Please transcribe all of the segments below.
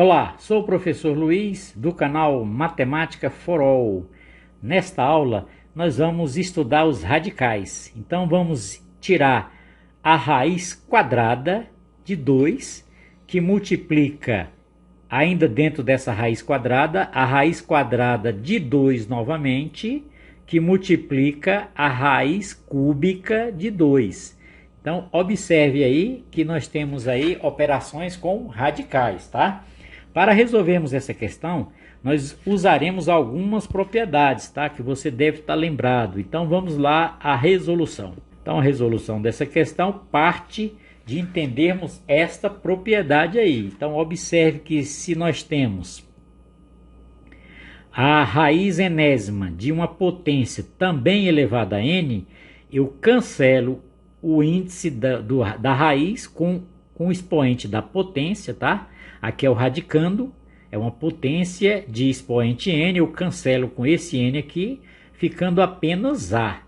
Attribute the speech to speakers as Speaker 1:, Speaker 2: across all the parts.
Speaker 1: Olá, sou o professor Luiz do canal Matemática for All. Nesta aula nós vamos estudar os radicais. Então vamos tirar a raiz quadrada de 2, que multiplica, ainda dentro dessa raiz quadrada, a raiz quadrada de 2 novamente, que multiplica a raiz cúbica de 2. Então observe aí que nós temos aí operações com radicais, tá? Para resolvermos essa questão, nós usaremos algumas propriedades, tá? Que você deve estar lembrado. Então vamos lá à resolução. Então a resolução dessa questão parte de entendermos esta propriedade aí. Então observe que se nós temos a raiz enésima de uma potência também elevada a n, eu cancelo o índice da raiz com o expoente da potência, tá? Aqui é o radicando, é uma potência de expoente n, eu cancelo com esse n aqui, ficando apenas a.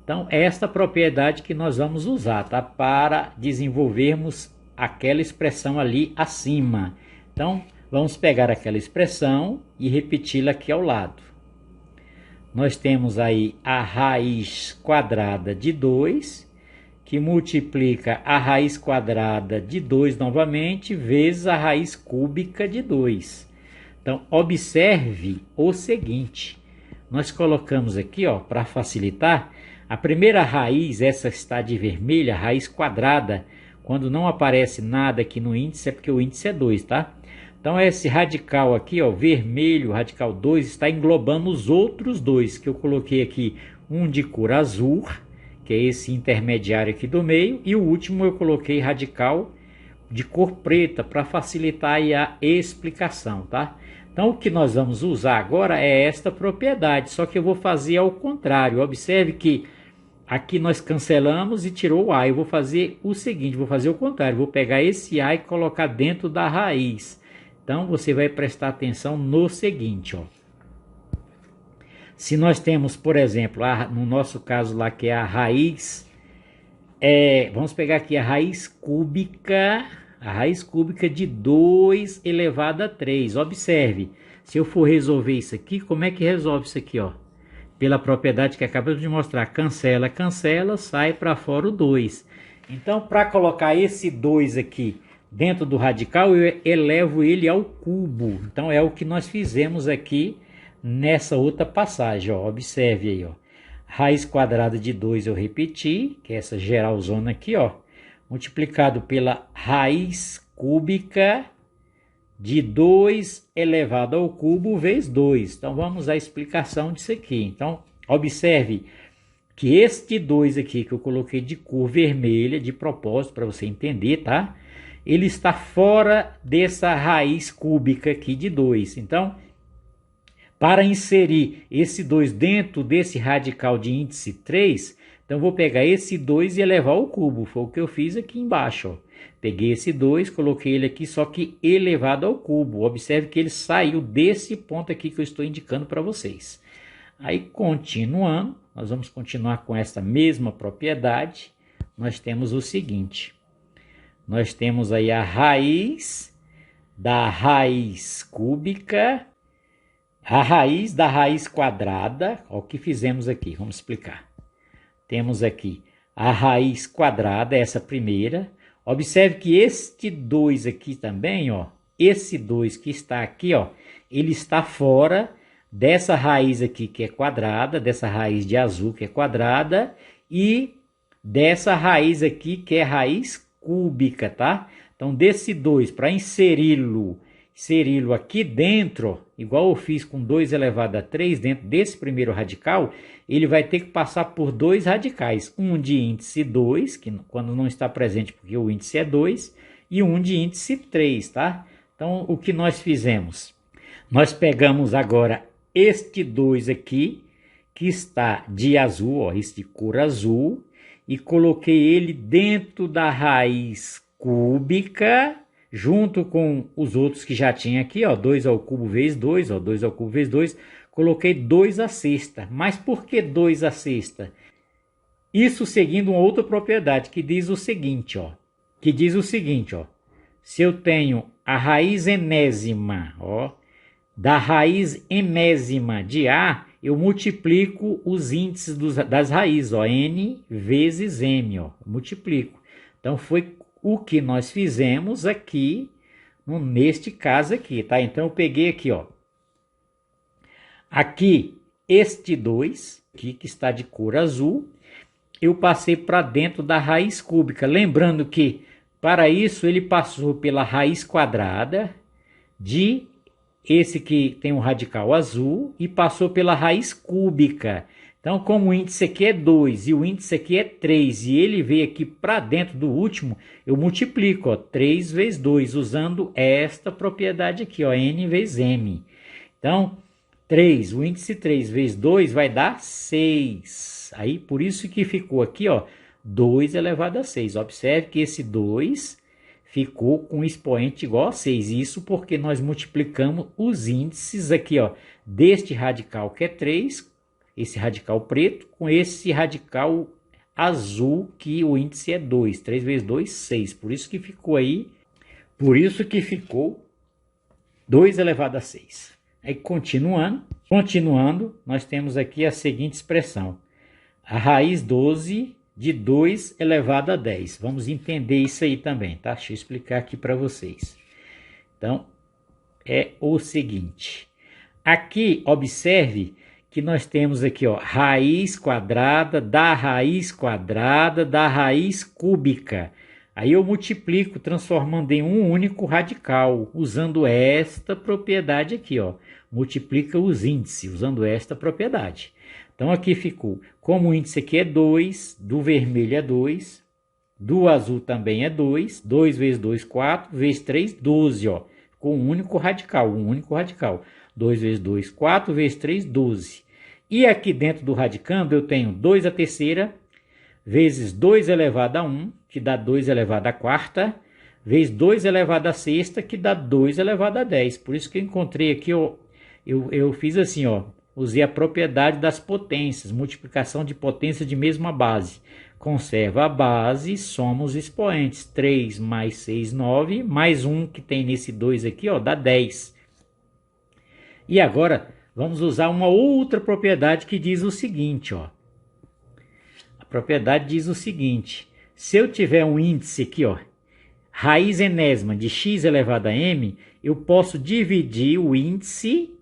Speaker 1: Então, esta propriedade que nós vamos usar, tá? Para desenvolvermos aquela expressão ali acima. Então, vamos pegar aquela expressão e repeti-la aqui ao lado. Nós temos aí a raiz quadrada de 2, que multiplica a raiz quadrada de 2 novamente, vezes a raiz cúbica de 2. Então, observe o seguinte, nós colocamos aqui, ó, para facilitar, a primeira raiz, essa está de vermelha, raiz quadrada, quando não aparece nada aqui no índice, é porque o índice é 2, tá? Então, esse radical aqui, ó, vermelho, radical 2, está englobando os outros dois, que eu coloquei aqui, um de cor azul, que é esse intermediário aqui do meio, e o último eu coloquei radical de cor preta para facilitar aí a explicação, tá? Então o que nós vamos usar agora é esta propriedade, só que eu vou fazer ao contrário. Observe que aqui nós cancelamos e tirou o a. Eu vou fazer o seguinte, vou fazer o contrário, vou pegar esse a e colocar dentro da raiz. Então você vai prestar atenção no seguinte, ó. Se nós temos, por exemplo, no nosso caso lá que é a raiz, vamos pegar aqui a raiz cúbica de 2 elevado a 3. Observe, se eu for resolver isso aqui, como é que resolve isso aqui, ó? Pela propriedade que acabamos de mostrar, cancela, cancela, sai para fora o 2. Então, para colocar esse 2 aqui dentro do radical, eu elevo ele ao cubo. Então, é o que nós fizemos aqui nessa outra passagem, ó, observe aí, ó. Raiz quadrada de 2 eu repeti, que é essa geralzona aqui, ó, multiplicado pela raiz cúbica de 2 elevado ao cubo vezes 2. Então vamos à explicação disso aqui. Então observe que este 2 aqui que eu coloquei de cor vermelha, de propósito para você entender, tá? Ele está fora dessa raiz cúbica aqui de 2. Então, para inserir esse 2 dentro desse radical de índice 3, então eu vou pegar esse 2 e elevar ao cubo. Foi o que eu fiz aqui embaixo, ó. Peguei esse 2, coloquei ele aqui, só que elevado ao cubo. Observe que ele saiu desse ponto aqui que eu estou indicando para vocês. Aí, continuando, nós vamos continuar com essa mesma propriedade. Nós temos o seguinte. Nós temos aí a raiz da raiz cúbica, a raiz da raiz quadrada, ó, o que fizemos aqui, vamos explicar. Temos aqui a raiz quadrada, essa primeira. Observe que este 2 aqui também, ó, esse 2 que está aqui, ó, ele está fora dessa raiz aqui que é quadrada, dessa raiz de azul que é quadrada, e dessa raiz aqui que é raiz cúbica, tá? Então, desse 2, para inseri-lo aqui dentro, igual eu fiz com 2 elevado a 3, dentro desse primeiro radical, ele vai ter que passar por 2 radicais. Um de índice 2, que quando não está presente porque o índice é 2, e um de índice 3, tá? Então, o que nós fizemos? Nós pegamos agora este 2 aqui, que está de azul, ó, esse de cor azul, e coloquei ele dentro da raiz cúbica, junto com os outros que já tinha aqui, ó, 2 ao cubo vezes 2, ó, 2 ao cubo vezes 2, coloquei 2 à sexta. Mas por que 2 à sexta? Isso seguindo uma outra propriedade que diz o seguinte, ó, Se eu tenho a raiz enésima, ó, da raiz enésima de A, eu multiplico os índices das raízes, ó, N vezes M, ó, multiplico. Então, foi o que nós fizemos aqui, neste caso aqui, tá? Então, eu peguei aqui, ó, aqui, este 2, aqui que está de cor azul, eu passei para dentro da raiz cúbica. Lembrando que, para isso, ele passou pela raiz quadrada de esse que tem um radical azul e passou pela raiz cúbica. Então, como o índice aqui é 2 e o índice aqui é 3 e ele veio aqui para dentro do último, eu multiplico, ó, 3 vezes 2, usando esta propriedade aqui, ó, N vezes M. Então, 3, o índice 3 vezes 2 vai dar 6. Aí, por isso que ficou aqui, ó, 2 elevado a 6. Observe que esse 2 ficou com expoente igual a 6. Isso porque nós multiplicamos os índices aqui, ó, deste radical que é 3, esse radical preto, com esse radical azul que o índice é 2. 3 vezes 2, 6. Por isso que ficou aí, por isso que ficou 2 elevado a 6. Aí, continuando, nós temos aqui a seguinte expressão. A raiz 12 de 2 elevado a 10. Vamos entender isso aí também, tá? Deixa eu explicar aqui para vocês. Então, é o seguinte. Aqui, observe que nós temos aqui, ó, raiz quadrada da raiz quadrada da raiz cúbica. Aí eu multiplico, transformando em um único radical, usando esta propriedade aqui, ó. Multiplica os índices, usando esta propriedade. Então, aqui ficou, como o índice aqui é 2, do vermelho é 2, do azul também é 2, 2 vezes 2, 4, vezes 3, 12, ó. Ficou um único radical, 2 vezes 2, 4, vezes 3, 12. E aqui dentro do radicando eu tenho 2 a terceira, vezes 2 elevado a 1, que dá 2 elevado a quarta, vezes 2 elevado a sexta, que dá 2 elevado a 10. Por isso que eu encontrei aqui, ó, eu fiz assim, ó, usei a propriedade das potências, multiplicação de potência de mesma base. Conserva a base, soma os expoentes. 3 mais 6, 9, mais 1 que tem nesse 2 aqui, ó, dá 10. E agora, vamos usar uma outra propriedade que diz o seguinte, ó. A propriedade diz o seguinte, se eu tiver um índice aqui, ó, raiz enésima de x elevado a m, eu posso dividir o índice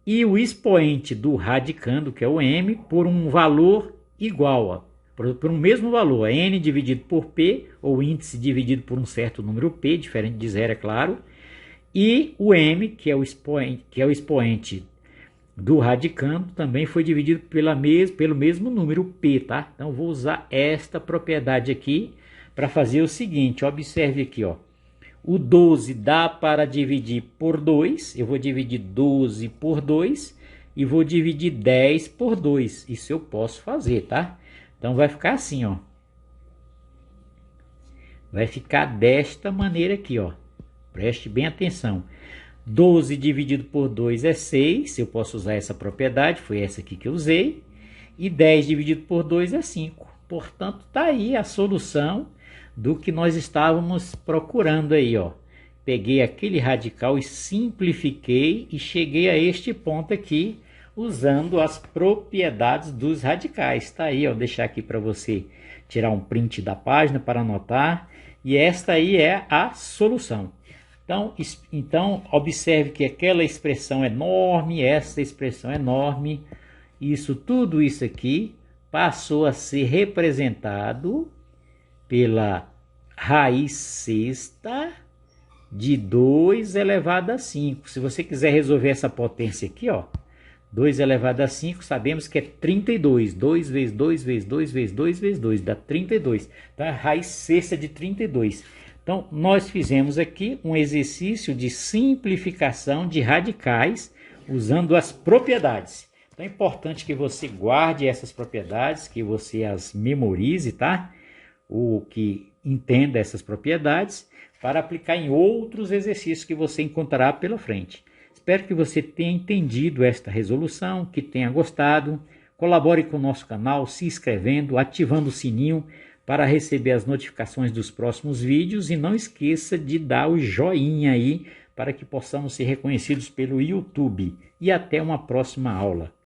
Speaker 1: e o expoente do radicando, que é o m, por um valor igual, ó, por um mesmo valor, n dividido por p, ou índice dividido por um certo número p, diferente de zero, é claro, e o m, que é o expoente do radicando, também foi dividido pelo mesmo número p, tá? Então, vou usar esta propriedade aqui para fazer o seguinte, observe aqui, ó. O 12 dá para dividir por 2, eu vou dividir 12 por 2 e vou dividir 10 por 2. Isso eu posso fazer, tá? Então, vai ficar assim, ó. Vai ficar desta maneira aqui, ó. Preste bem atenção. 12 dividido por 2 é 6, eu posso usar essa propriedade, foi essa aqui que eu usei. E 10 dividido por 2 é 5. Portanto, está aí a solução do que nós estávamos procurando aí, ó. Peguei aquele radical e simplifiquei e cheguei a este ponto aqui, usando as propriedades dos radicais. Está aí, ó, vou deixar aqui para você tirar um print da página para anotar. E esta aí é a solução. Então, observe que aquela expressão enorme, essa expressão enorme, tudo isso aqui passou a ser representado pela raiz sexta de 2 elevado a 5. Se você quiser resolver essa potência aqui, ó, 2 elevado a 5, sabemos que é 32. 2 vezes 2 vezes 2 vezes 2 vezes 2, dá 32. Então, é a raiz sexta de 32. Então, nós fizemos aqui um exercício de simplificação de radicais usando as propriedades. Então, é importante que você guarde essas propriedades, que você as memorize, tá? Ou que entenda essas propriedades para aplicar em outros exercícios que você encontrará pela frente. Espero que você tenha entendido esta resolução, que tenha gostado. Colabore com o nosso canal se inscrevendo, ativando o sininho para receber as notificações dos próximos vídeos e não esqueça de dar o joinha aí para que possamos ser reconhecidos pelo YouTube. E até uma próxima aula.